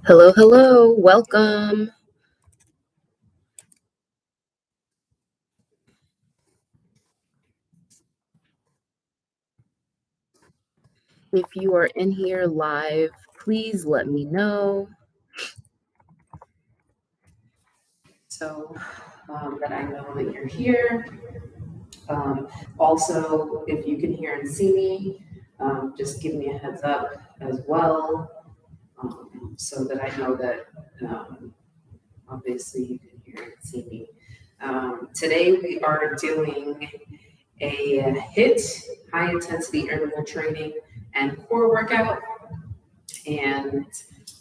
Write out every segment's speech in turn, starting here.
Hello, hello, welcome. If you are in here live, please let me know so that I know that you're here. Also, if you can hear and see me, just give me a heads up as well so that I know that obviously you can hear and see me. Today we are doing a HIIT, high intensity interval training and core workout. And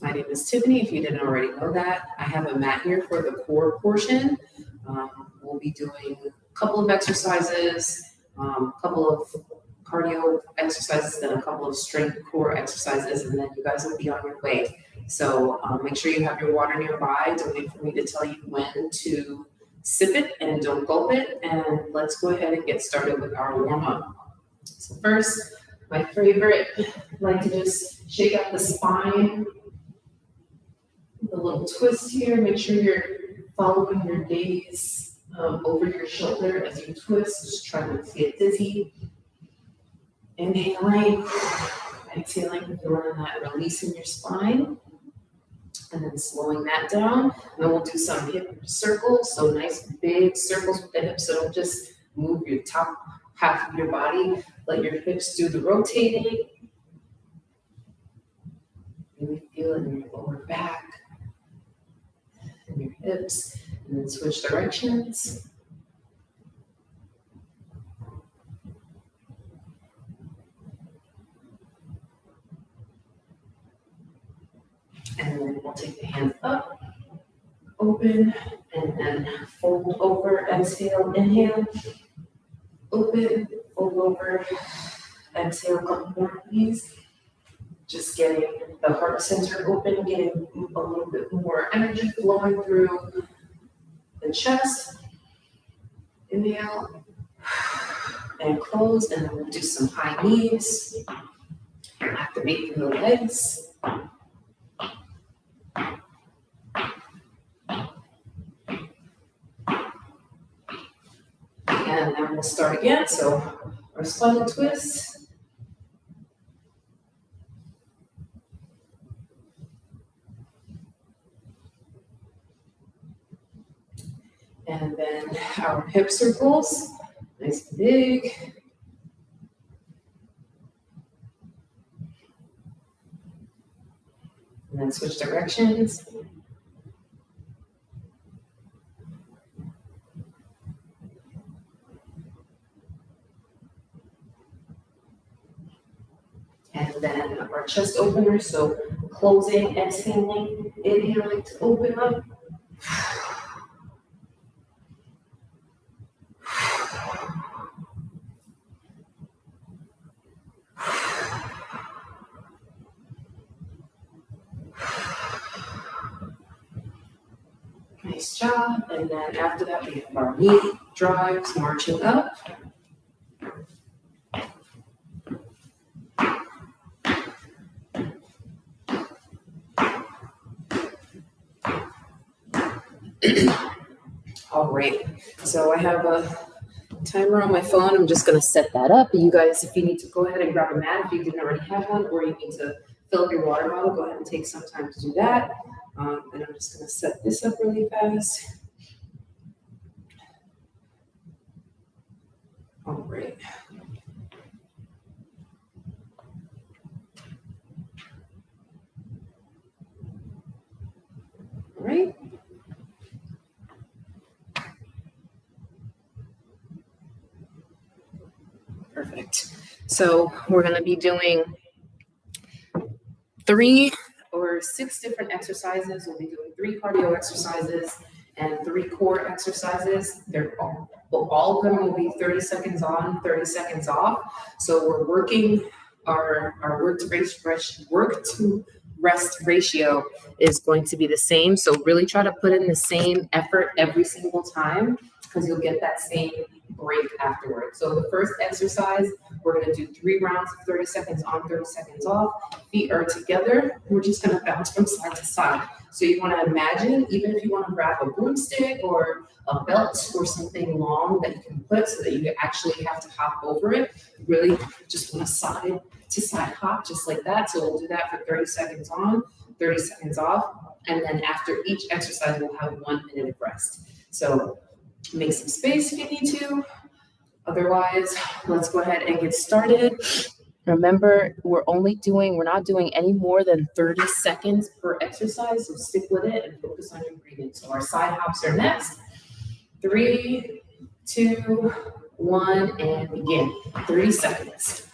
my name is Tiffany, if you didn't already know that. I have a mat here for the core portion. We'll be doing a couple of exercises, a couple of cardio exercises, then a couple of strength core exercises, and then you guys will be on your way. So make sure you have your water nearby. Don't wait for me to tell you when to sip it and don't gulp it. And let's go ahead and get started with our warm-up. So first, my favorite, I like to just shake out the spine with a little twist here. Make sure you're following your gaze over your shoulder as you twist. Just try not to get dizzy. Inhaling, exhaling, feeling that release in your spine. And then slowing that down. And then we'll do some hip circles. So nice big circles with the hips. So don't just move your top half of your body. Let your hips do the rotating. Really feel it in your lower back and your hips. And then switch directions. And then we'll take the hands up, open, and then fold over, exhale, inhale, open, fold over, exhale, a couple more please. Just getting the heart center open, getting a little bit more energy flowing through the chest. Inhale, and close, and then we'll do some high knees. Activate through the legs. And then we'll start again. So our spinal twist. And then our hip circles, nice and big. And then switch directions. And then our chest opener, so closing, exhaling, inhaling to open up. Nice job. And then after that, we have our knee drives marching up. All right, so I have a timer on my phone. I'm just going to set that up. You guys, if you need to go ahead and grab a mat, if you didn't already have one, or you need to fill up your water bottle, go ahead and take some time to do that. And I'm just going to set this up really fast. All right. All right. Perfect. So we're going to be doing 3 or 6 different exercises. We'll be doing 3 cardio exercises and 3 core exercises. They're all of them will be 30 seconds on, 30 seconds off. So we're working our work to rest ratio is going to be the same. So really try to put in the same effort every single time. because you'll get that same break afterwards. So the first exercise, we're going to do 3 rounds of 30 seconds on, 30 seconds off. Feet are together. We're just going to bounce from side to side. So you want to imagine, even if you want to grab a broomstick or a belt or something long that you can put so that you actually have to hop over it, you really just want to side to side hop just like that. So we'll do that for 30 seconds on, 30 seconds off. And then after each exercise, we'll have 1 minute of rest. So make some space if you need to. Otherwise, let's go ahead and get started. Remember, we're not doing any more than 30 seconds per exercise, so stick with it and focus on your breathing. So our side hops are next. 3, 2, 1, and begin. 30 seconds.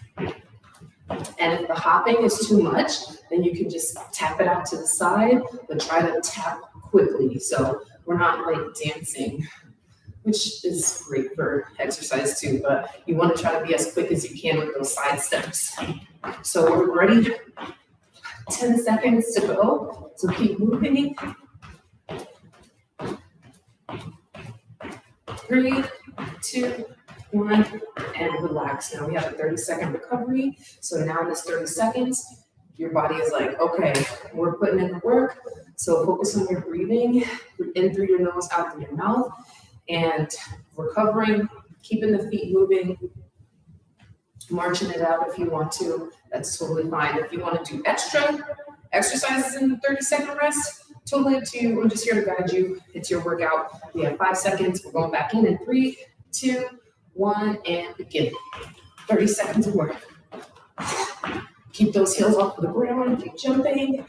And if the hopping is too much, then you can just tap it out to the side, but try to tap quickly. So we're not like dancing, which is great for exercise too, but you want to try to be as quick as you can with those side steps. So we're ready. 10 seconds to go. So keep moving. 3, 2, 1, and relax. Now we have a 30-second recovery. So now in this 30 seconds, your body is like, okay, we're putting in the work. So focus on your breathing, in through your nose, out through your mouth. And recovering, keeping the feet moving, marching it out if you want to, that's totally fine. If you want to do extra exercises in the 30-second rest, totally up to you. I'm just here to guide you. It's your workout. We have 5 seconds. We're going back in 3, 2, 1, and begin. 30 seconds of work. Keep those heels off the ground. Keep jumping.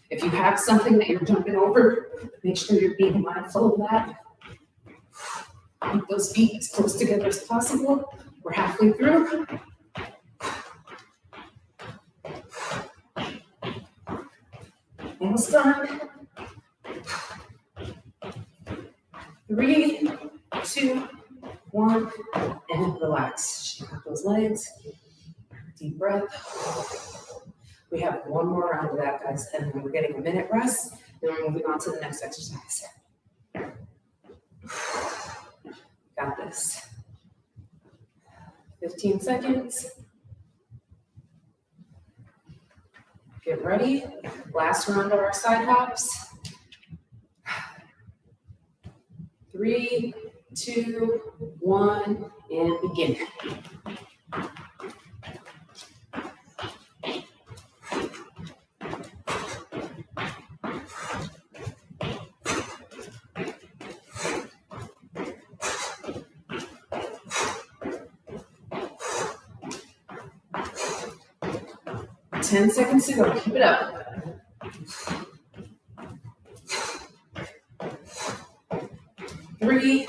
If you have something that you're jumping over, make sure you're being mindful of that. Keep those feet as close together as possible. We're halfway through. Almost done. 3, 2, 1, and relax. Shake out those legs. Deep breath. We have 1 more round of that, guys, and then we're getting a minute rest. Then we're moving on to the next exercise. Got this. 15 seconds. Get ready. Last round of our side hops. 3, 2, 1, and begin. Ten seconds to go. Keep it up. 3,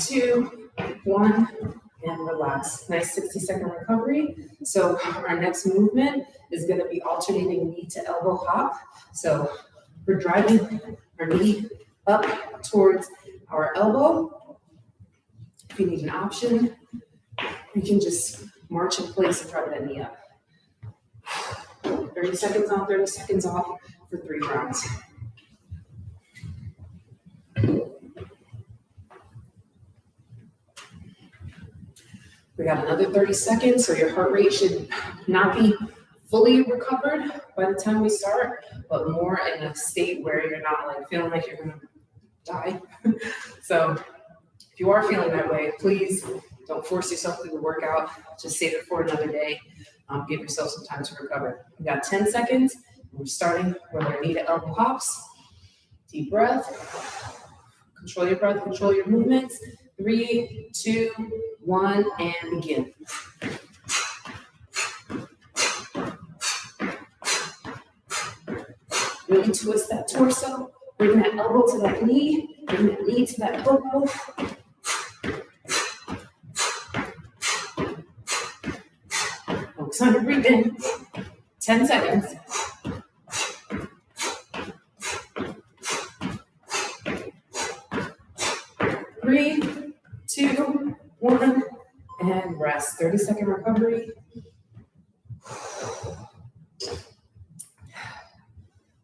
2, 1, and relax. Nice 60-second recovery. So our next movement is going to be alternating knee to elbow hop. So we're driving our knee up towards our elbow. If you need an option, you can just march in place and drive that knee up. 30 seconds on, 30 seconds off for 3 rounds. We got another 30 seconds, so your heart rate should not be fully recovered by the time we start, but more in a state where you're not like feeling like you're gonna die. So if you are feeling that way, please don't force yourself through the workout. Just save it for another day. Give yourself some time to recover. We got 10 seconds. We're starting with our knee to elbow hops. Deep breath. Control your breath, control your movements. 3, 2, 1, and begin. Really twist that torso. Bring that elbow to that knee. Bring that knee to that elbow. Focus on your breathing. 10 seconds. Three, 2, 1, and rest. 30-second recovery.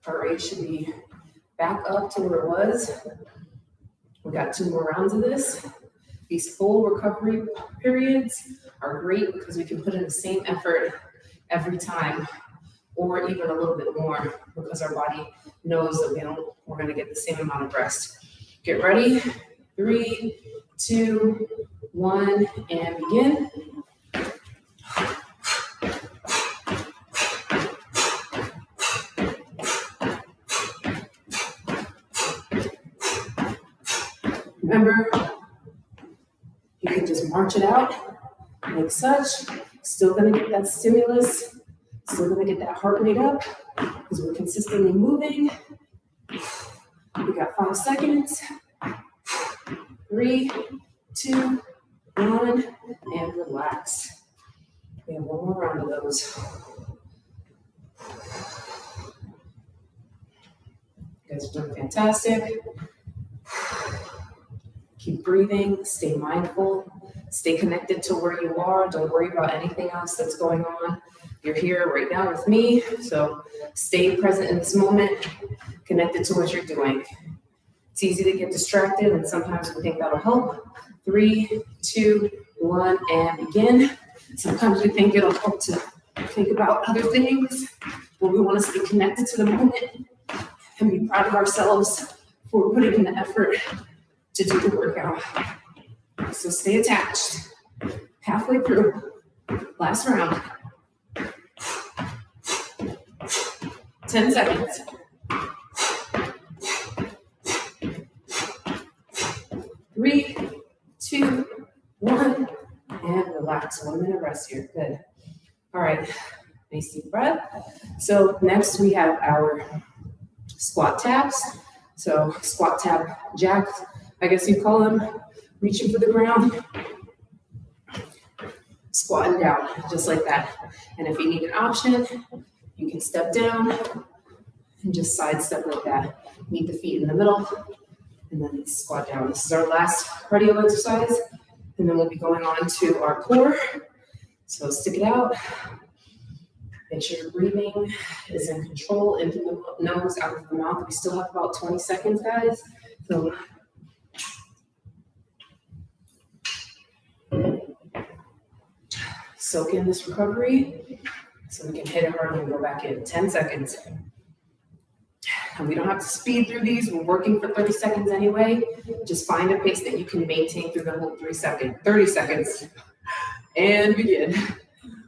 Heart rate should be back up to where it was. We got 2 more rounds of this. These full recovery periods are great because we can put in the same effort every time, or even a little bit more, because our body knows that we're going to get the same amount of rest. Get ready. 3, 2, 1, and begin. Remember, you can just march it out like such. Still gonna get that stimulus, still gonna get that heart rate up because we're consistently moving. We got 5 seconds. 3, 2, 1, and relax. We have 1 more round of those. You guys are doing fantastic. Keep breathing, stay mindful, stay connected to where you are. Don't worry about anything else that's going on. You're here right now with me, so stay present in this moment, connected to what you're doing. It's easy to get distracted, and sometimes we think that'll help. 3, 2, 1, and begin. Sometimes we think it'll help to think about other things, but we want to stay connected to the moment and be proud of ourselves for putting in the effort to do the workout. So stay attached. Halfway through. Last round. 10 seconds. 3, 2, 1, and relax. 1 minute rest here. Good. All right. Nice deep breath. So next we have our squat taps. So squat tap jacks, I guess you call them, reaching for the ground, squatting down, just like that. And if you need an option, you can step down and just side step like that. Meet the feet in the middle, and then squat down. This is our last cardio exercise, and then we'll be going on to our core. So stick it out. Make sure your breathing is in control, into the nose, out of the mouth. We still have about 20 seconds, guys. So soak in this recovery so we can hit it hard and go back in. 10 seconds. And we don't have to speed through these. We're working for 30 seconds anyway. Just find a pace that you can maintain through the whole 30 seconds. And begin.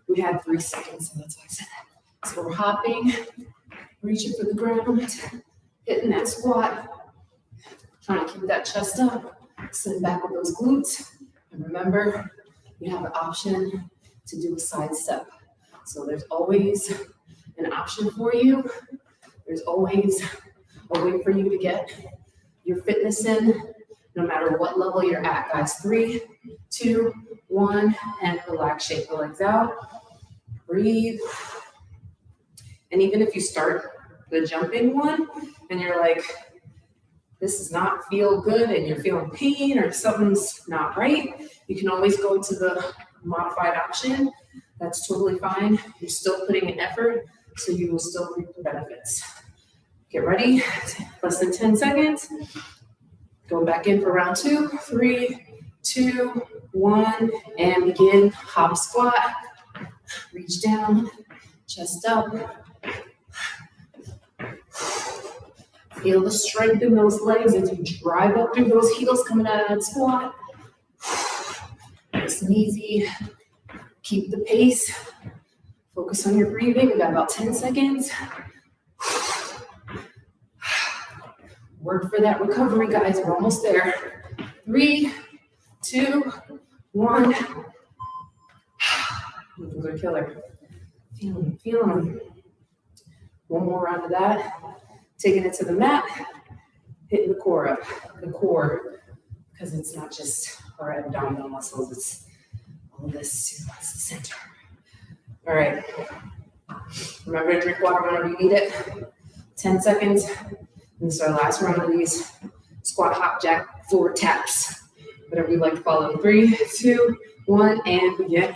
We had 3 seconds, so that's why I said that. So we're hopping, reaching for the ground, hitting that squat, trying to keep that chest up, sitting back with those glutes. And remember, you have an option to do a side step. So there's always an option for you. There's always a way for you to get your fitness in, no matter what level you're at, guys. 3, 2, 1, and relax. Shake the legs out. Breathe. And even if you start the jumping one and you're like, this does not feel good and you're feeling pain or something's not right, you can always go to the modified option. That's totally fine. You're still putting in effort, so you will still reap the benefits. Get ready. Less than 10 seconds. Going back in for round 2. 3, 2, 1, and begin. Hop squat. Reach down. Chest up. Feel the strength in those legs as you drive up through those heels coming out of that squat. Nice and easy. Keep the pace. Focus on your breathing. We got about 10 seconds. Work for that recovery, guys. We're almost there. 3, 2, 1. Those are killer. Feeling them. 1 more round of that. Taking it to the mat. Hitting the core up. The core. Because it's not just our abdominal muscles. It's all this too. It's the center. All right. Remember to drink water whenever you need it. 10 seconds. And this is our last round of these squat, hop, jack, forward taps. Whatever you like to call them. 3, 2, 1, and begin.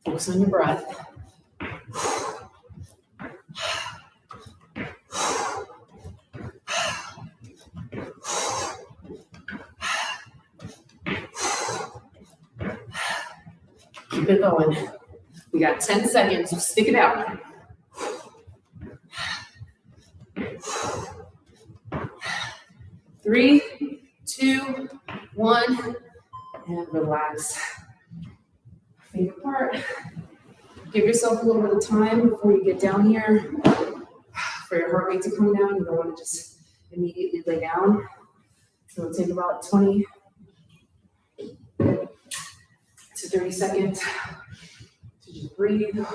Focus on your breath. Keep it going. We got 10 seconds, so stick it out. 3, 2, 1, and relax. Feet apart. Give yourself a little bit of time before you get down here for your heart rate to come down. You don't want to just immediately lay down. So it'll take about 20 to 30 seconds to just breathe.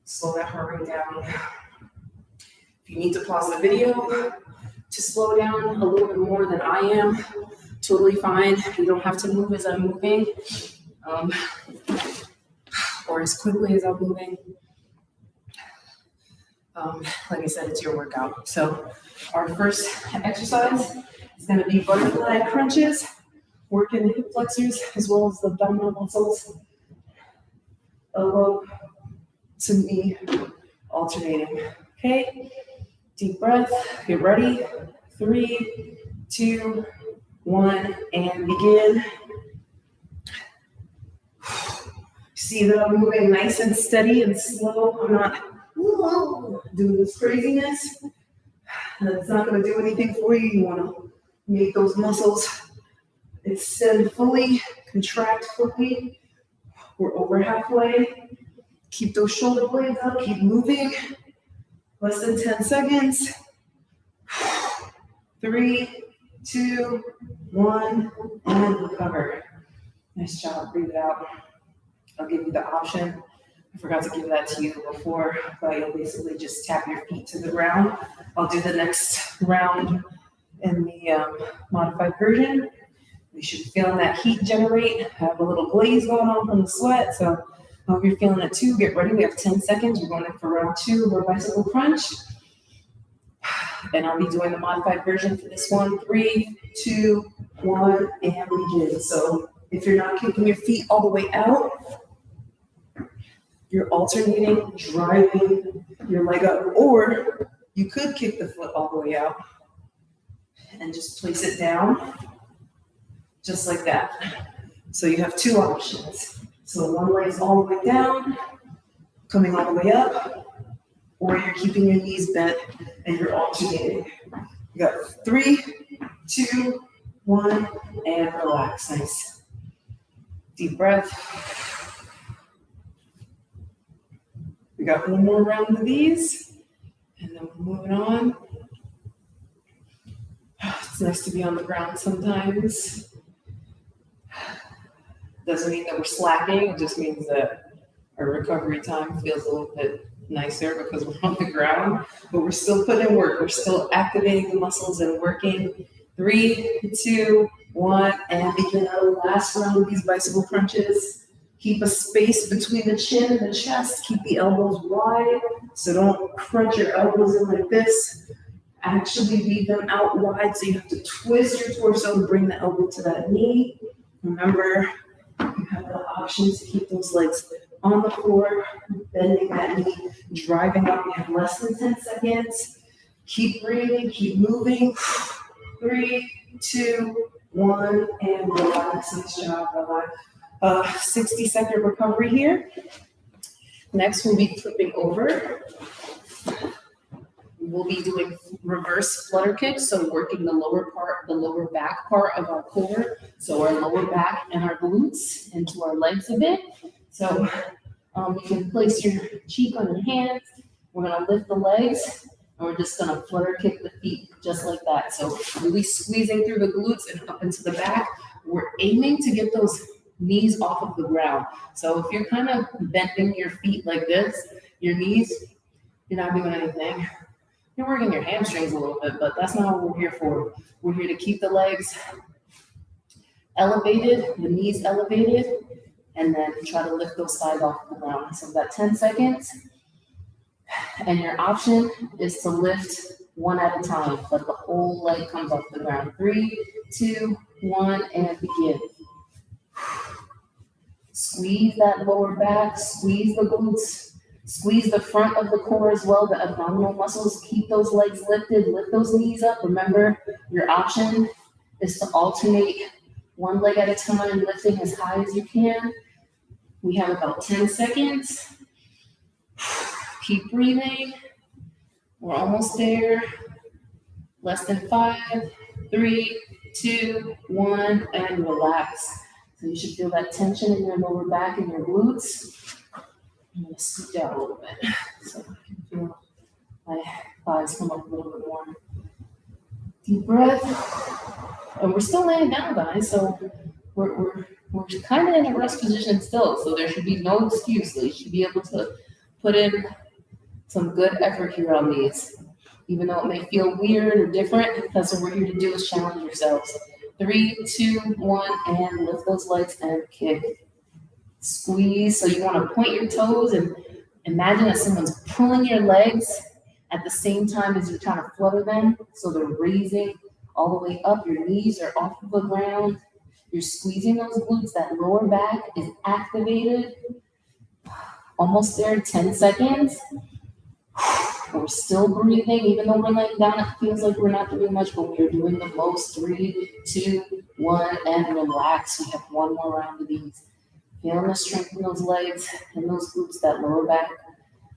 Slow that heart rate down. If you need to pause the video to slow down a little bit more than I am, totally fine. You don't have to move as I'm moving, or as quickly as I'm moving. Like I said, it's your workout. So our first exercise is going to be butterfly crunches, working the hip flexors as well as the abdominal muscles, elbow to knee, alternating. Okay, deep breath, get ready. 3, 2, 1, and begin. See that I'm moving nice and steady and slow. I'm not doing this craziness. That's not going to do anything for you. You want to make those muscles extend fully, contract fully. We're over halfway. Keep those shoulder blades up. Keep moving. Less than 10 seconds. 3, 2, 1, and recover. Nice job. Breathe it out. I'll give you the option. I forgot to give that to you before, but you'll basically just tap your feet to the ground. I'll do the next round in the modified version. You should be feeling that heat generate. I have a little glaze going on from the sweat, so I hope you're feeling it too. Get ready. We have 10 seconds. We're going in for round 2 of our bicycle crunch. And I'll be doing the modified version for this one. 3, 2, 1, and begin. So if you're not kicking your feet all the way out, you're alternating, driving your leg up, or you could kick the foot all the way out and just place it down, just like that. So you have 2 options. So one leg's all the way down, coming all the way up, or you're keeping your knees bent and you're alternating. You got 3, 2, 1, and relax. Nice. Deep breath. We got one more round of these, and then we're moving on. It's nice to be on the ground sometimes. Doesn't mean that we're slacking, it just means that our recovery time feels a little bit nicer because we're on the ground, but we're still putting in work. We're still activating the muscles and working. 3, 2, 1, and begin our last round of these bicycle crunches. Keep a space between the chin and the chest. Keep the elbows wide, so don't crunch your elbows in like this. Actually leave them out wide, so you have to twist your torso and bring the elbow to that knee. Remember, you have the option to keep those legs on the floor, bending that knee, driving up. You have less than 10 seconds. Keep breathing, keep moving. 3, 2, 1, and relax. Nice job, relax. 60-second recovery here. Next, we'll be flipping over. We'll be doing reverse flutter kicks, so working the lower back part of our core, so our lower back and our glutes into our legs a bit. So you can place your cheek on your hands. We're gonna lift the legs, and we're just gonna flutter kick the feet just like that. So really squeezing through the glutes and up into the back. We're aiming to get those knees off of the ground. So if you're kind of bending your feet like this, your knees, you're not doing anything. You're working your hamstrings a little bit, but that's not what we're here for. We're here to keep the legs elevated, the knees elevated, and then try to lift those thighs off the ground. So about 10 seconds. And your option is to lift one at a time, but the whole leg comes off the ground. 3, 2, 1, and begin. Squeeze that lower back, squeeze the glutes, squeeze the front of the core as well, the abdominal muscles. Keep those legs lifted, lift those knees up. Remember, your option is to alternate one leg at a time, lifting as high as you can. We have about 10 seconds. Keep breathing. We're almost there. Less than 5, 3, 2, 1, and relax. So you should feel that tension in your lower back and your glutes. I'm going to scoot down a little bit so I can feel my thighs come up a little bit more. Deep breath. And we're still laying down, guys, so we're kind of in a rest position still, so there should be no excuse. So you should be able to put in some good effort here on these. Even though it may feel weird or different, that's what we're here to do, is challenge yourselves. 3, 2, 1, and lift those legs and kick. Squeeze. So you want to point your toes and imagine that someone's pulling your legs at the same time as you're trying to flutter them. So they're raising all the way up. Your knees are off of the ground. You're squeezing those glutes. That lower back is activated. Almost there, 10 seconds. We're still breathing, even though we're laying down, it feels like we're not doing much, but we're doing the most. 3, 2, 1, and relax. We have one more round of these. Feeling the strength in those legs and those glutes, that lower back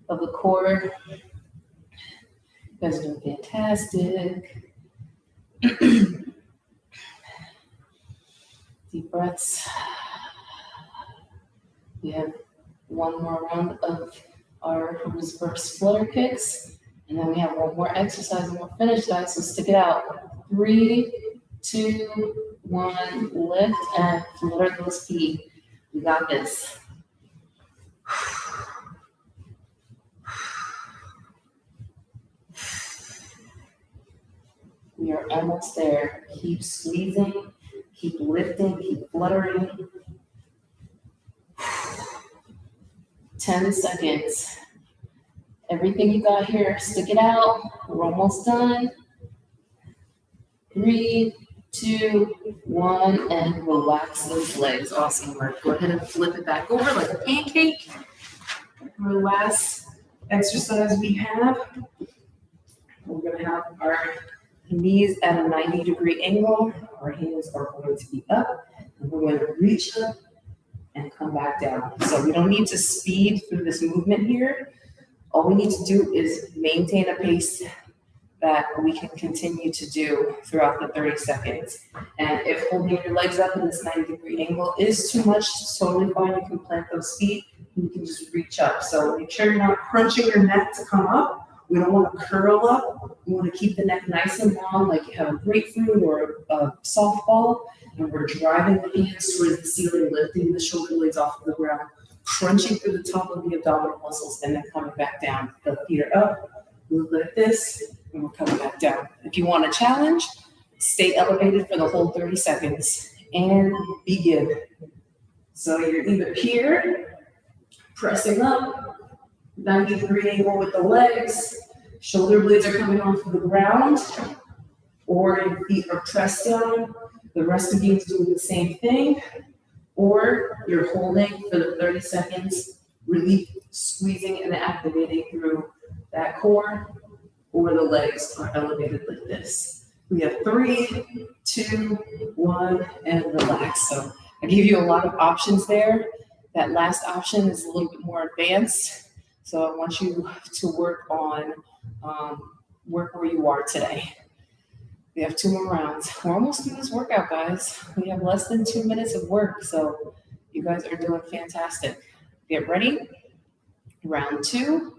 of the core. You guys are doing fantastic. Deep breaths. We have one more round of our reverse flutter kicks, and then we have one more exercise and we'll finish, guys, so stick it out. 3, 2, 1, lift and flutter those feet. We got this. We are almost there. Keep squeezing, keep lifting, keep fluttering. 10 seconds. Everything you got here, stick it out. We're almost done. 3, 2, 1, and relax those legs. Awesome work. Go ahead and flip it back over like a pancake. Our last exercise we have, we're going to have our knees at a 90-degree angle. Our hands are going to be up, and we're going to reach up and come back down. So we don't need to speed through this movement here. All we need to do is maintain a pace that we can continue to do throughout the 30 seconds. And if holding your legs up in this 90-degree angle is too much, it's totally fine. You can plant those feet and you can just reach up. So make sure you're not crunching your neck to come up. We don't want to curl up. We want to keep the neck nice and long, like you have a grapefruit or a softball. And we're driving the hands towards the ceiling, lifting the shoulder blades off of the ground, crunching through the top of the abdominal muscles, and then coming back down. The feet are up, move like this, and we're coming back down. If you want a challenge, stay elevated for the whole 30 seconds and begin. So you're either here, pressing up, 90-degree angle with the legs, shoulder blades are coming off of the ground, or your feet are pressed down. The rest of you is doing the same thing, or you're holding for the 30 seconds, really squeezing and activating through that core, or the legs are elevated like this. We have 3, 2, 1, and relax. So I gave you a lot of options there. That last option is a little bit more advanced. So I want you to work on work where you are today. We have 2 more rounds. We're almost through this workout, guys. We have less than 2 minutes of work, so you guys are doing fantastic. Get ready. Round 2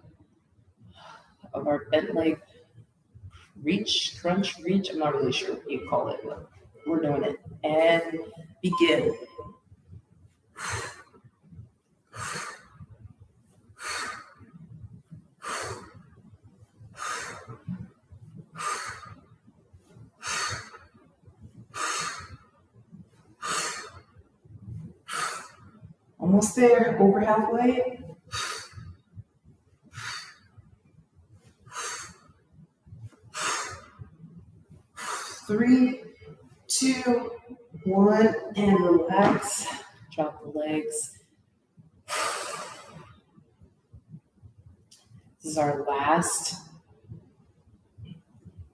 of our bent leg reach, crunch, reach. I'm not really sure what you call it, but we're doing it. And begin. Almost there, over halfway. Three, 2, 1, and relax. Drop the legs. This is our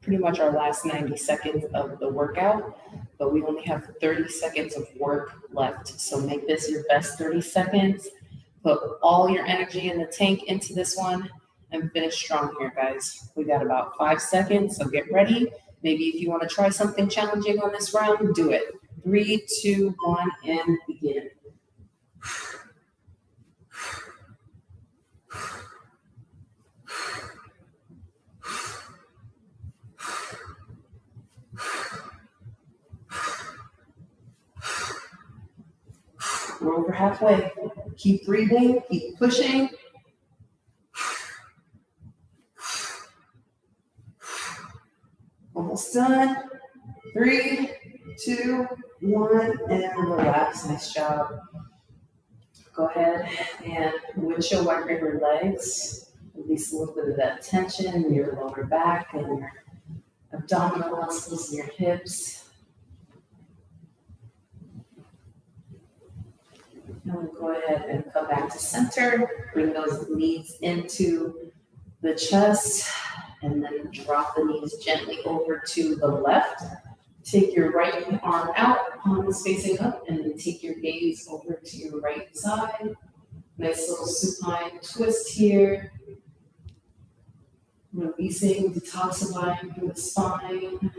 pretty much our last 90 seconds of the workout. but we only have 30 seconds of work left. So make this your best 30 seconds. Put all your energy in the tank into this one and finish strong here, guys. We got about 5 seconds, so get ready. Maybe if you want to try something challenging on this round, do it. 3, 2, 1, and begin. We're over halfway. Keep breathing, keep pushing. Almost done. 3, 2, 1, and relax. Nice job. Go ahead and windshield wiper your legs. Release a little bit of that tension in your lower back and your abdominal muscles and your hips. And we'll go ahead and come back to center. Bring those knees into the chest and then drop the knees gently over to the left. Take your right arm out, palm is facing up, and then take your gaze over to your right side. Nice little supine twist here. Releasing, detoxifying through the spine.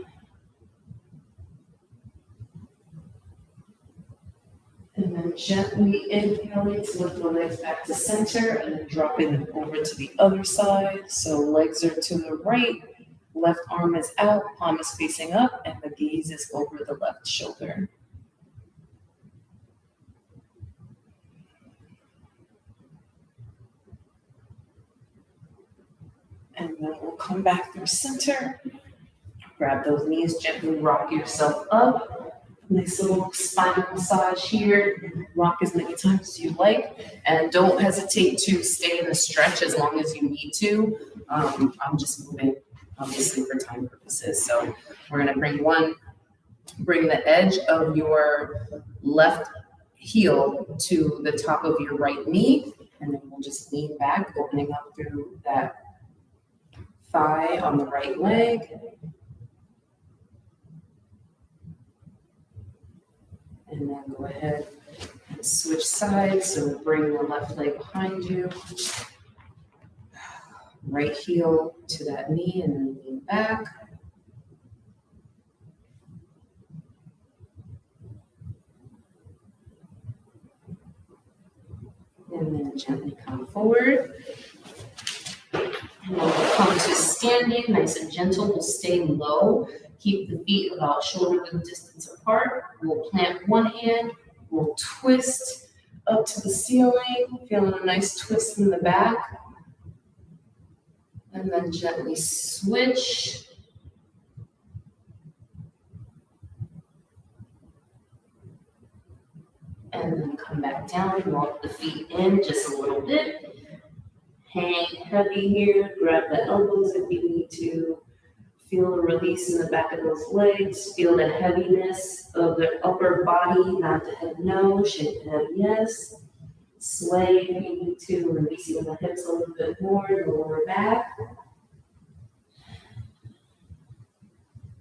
And then gently inhaling to lift the legs back to center and then dropping them over to the other side. So legs are to the right, left arm is out, palm is facing up, and the gaze is over the left shoulder. And then we'll come back through center. Grab those knees, gently rock yourself up. Nice little spinal massage here. Rock as many times as you like. And don't hesitate to stay in the stretch as long as you need to. I'm just moving, obviously, for time purposes. So we're going to bring the edge of your left heel to the top of your right knee. And then we'll just lean back, opening up through that thigh on the right leg. And then go ahead and switch sides. So bring the left leg behind you. Right heel to that knee and then lean back. And then gently come forward. And we'll come to standing, nice and gentle. We'll stay low. Keep the feet about shoulder width distance apart. We'll plant one hand. We'll twist up to the ceiling, feeling a nice twist in the back. And then gently switch. And then come back down, walk the feet in just a little bit. Hang heavy here, grab the elbows if you need to. Feel the release in the back of those legs. Feel the heaviness of the upper body, not the head no, shake the head yes. Sway if you need to, releasing the hips a little bit more, the lower back.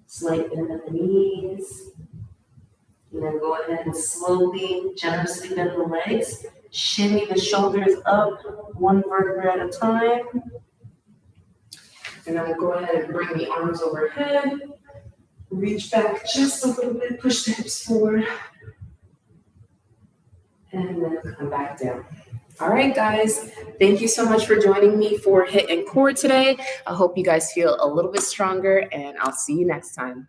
Slight bend of the knees. And then go ahead and slowly, generously bend the legs. Shimmy the shoulders up, one vertebra at a time. And then we'll go ahead and bring the arms overhead. Reach back just a little bit, push the hips forward. And then come back down. All right, guys. Thank you so much for joining me for HIIT and Core today. I hope you guys feel a little bit stronger, and I'll see you next time.